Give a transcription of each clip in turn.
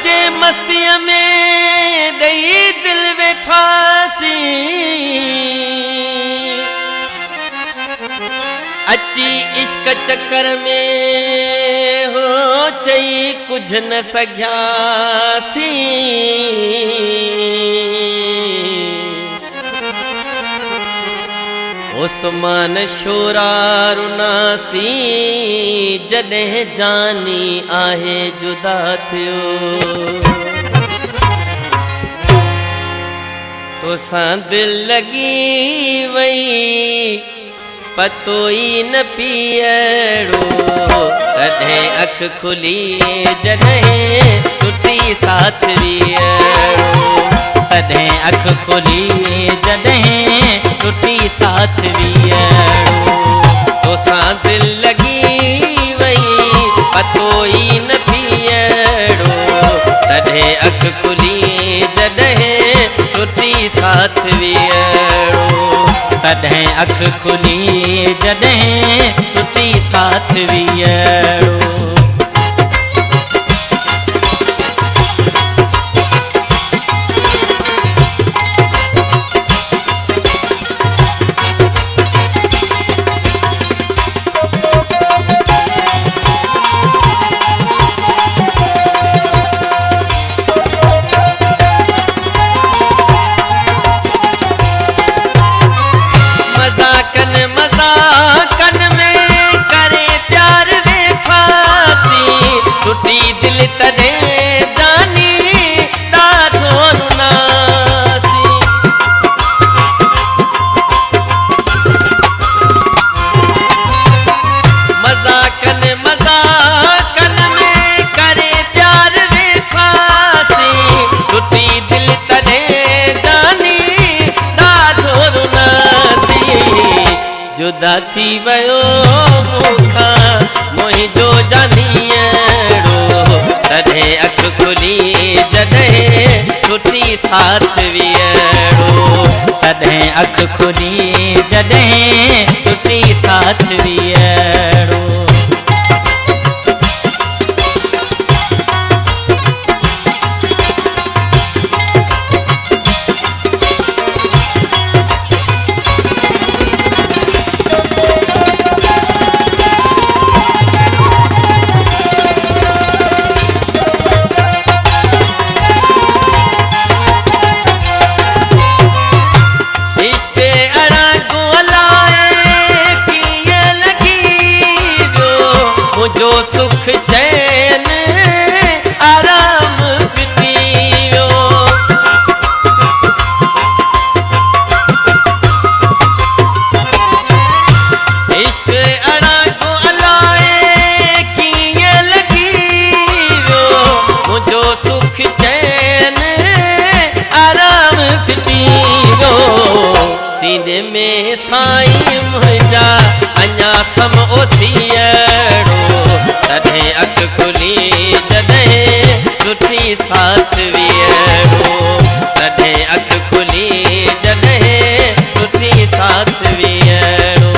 जे मस्तीअ में ॾेई दिल वेठासी अची इश्क चक्कर में हो चई कुछ न सघियासी उस्मान शोरा रुनासी जॾहिं जानी आहे जुदा थियो तोसां दिल लगी वई पतो ई न पियड़ो तॾहिं अख खुली जॾहिं टुटी साथ वियड़ो तॾहिं अख खुली जॾहिं टुटी साथ वियड़ो तोसां दिल लगी वई पतो ई न पियड़ो तॾहिं अख खुली जॾहिं टुटी साथ वियड़ो तॾहिं अख खुली जॾहिं टुटी साथ वियड़ो मजाकन में करे प्यार वेठासी टूटी दिल तॾहिं जानी ॾाढो रुनासी मजाकन में करे प्यार वेठासी टूटी दिल तॾहिं जानी ॾाढो रुनासी जुदा थी वयो मूंखां मुंहिंजो जानीअड़ो तॾहिं अख खुली जॾहिं टुटी साथ वियड़ो तॾहिं अख खुली जॾहिं टुटी साथ वियड़ो जो सुख चैन आराम पिटियो इश्क अड़ा को अलाए कीअं लगी वियो मुंहिंजो सुख चैन आराम पिटियो सीने में साईं मुंहिंजा अञा कम ओसियड़ो तॾहिं अख खुली जॾहिं टुटी साथ वियड़ो तॾहिं अख खुली जॾहिं टुटी साथ वियड़ो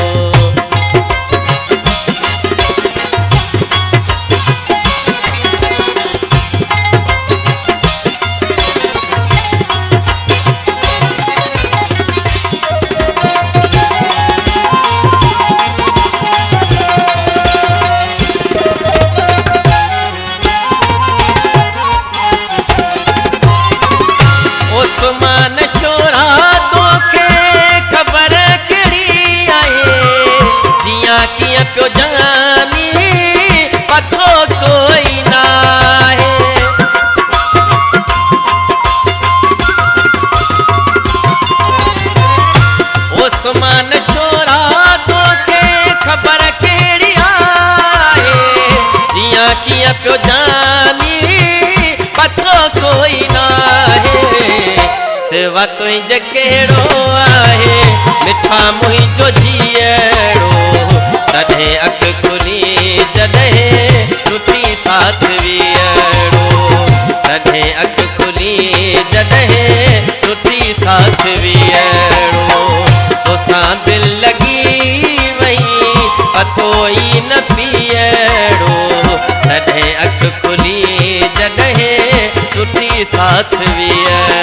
उस्मान शोरा तोखे ख़बर कहिड़ी आहे जियां कीअं पियो जानी पतो कोई न आहे उस्मान शोरा तोखे ख़बर कहिड़ी आहे जियां कीअं पियो जानी पतो कोई न सिवा तुंहिंजे कहिड़ो आहे मिठा मुंहिंजो जीअड़ो तॾहिं अख खुली जॾहिं टुटी साथ वियड़ो तॾहिं अख खुली जॾहिं टुटी साथ वियड़ो तोसां दिल लगी वई पतो ई न पियड़ो तॾहिं अख खुली जॾहिं साथ वीह